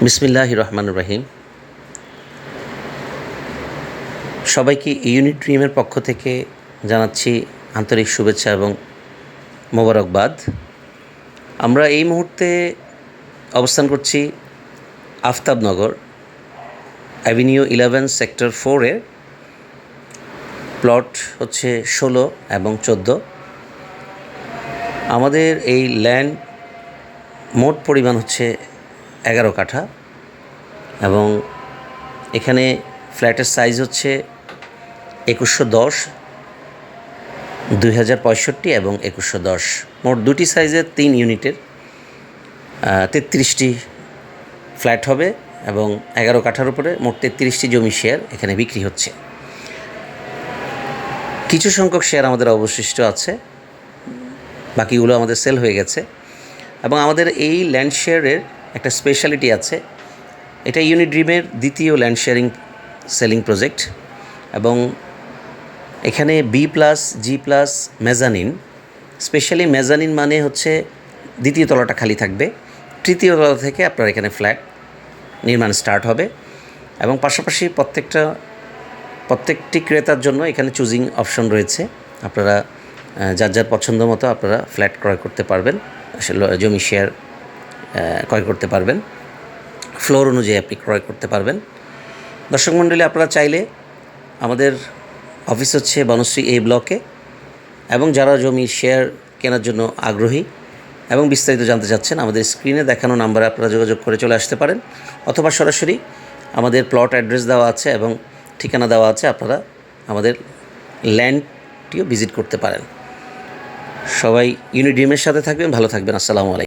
বিসমিল্লাহির রহমানির রহিম। সবাইকে ইউনিট ড্রিমের পক্ষ থেকে জানাচ্ছি আন্তরিক শুভেচ্ছা এবং মোবারকবাদ। আমরা এই মুহূর্তে অবস্থান করছি আফতাবনগর অ্যাভিনিউ 11 সেক্টর 4-এর প্লট হচ্ছে 16 এবং 14। আমাদের এই ল্যান্ড মোট পরিমাণ হচ্ছে 11 কাঠা এবং এখানে ফ্ল্যাটের সাইজ হচ্ছে 2110, 2065 এবং 2110, মোট দুটি সাইজের 3 ইউনিটের 33টি ফ্ল্যাট হবে এবং 11 কাঠার উপরে মোট 33টি জমি শেয়ার এখানে বিক্রি হচ্ছে। কিছু সংখ্যক শেয়ার আমাদের অবশিষ্ট আছে, বাকিগুলো আমাদের সেল হয়ে গেছে। এবং আমাদের এই ল্যান্ড শেয়ারের একটা স্পেশালিটি আছে, এটা ইউনিট ড্রিমের দ্বিতীয় ল্যান্ড শেয়ারিং সেলিং প্রজেক্ট এবং এখানে B+ G+ মেজানিন। স্পেশালি মেজানিন মানে হচ্ছে দ্বিতীয় তলাটা খালি থাকবে, তৃতীয় তলা থেকে আপনার এখানে ফ্ল্যাট নির্মাণ স্টার্ট হবে এবং পাশাপাশি প্রত্যেকটি ক্রেতার জন্য এখানে চুজিং অপশন রয়েছে। আপনারা যার যার পছন্দ মতো আপনারা ফ্ল্যাট ক্রয় করতে পারবেন, জমি শেয়ার ক্রয় করতে পারবেন, ফ্লোর অনুযায়ী আপনি ক্রয় করতে পারবেন। দর্শক মণ্ডলী, আপনারা চাইলে আমাদের অফিস হচ্ছে বনশ্রী A ব্লকে এবং যারা জমি শেয়ার কেনার জন্য আগ্রহী এবং বিস্তারিত জানতে চাচ্ছেন আমাদের স্ক্রিনে দেখানো নাম্বারে আপনারা যোগাযোগ করে চলে আসতে পারেন, অথবা সরাসরি আমাদের প্লট অ্যাড্রেস দেওয়া আছে এবং ঠিকানা দেওয়া আছে, আপনারা আমাদের ল্যান্ডটিও ভিজিট করতে পারেন। সবাই ইউনিট ড্রিমের সাথে থাকবেন, ভালো থাকবেন। আসসালামু আলাইকুম।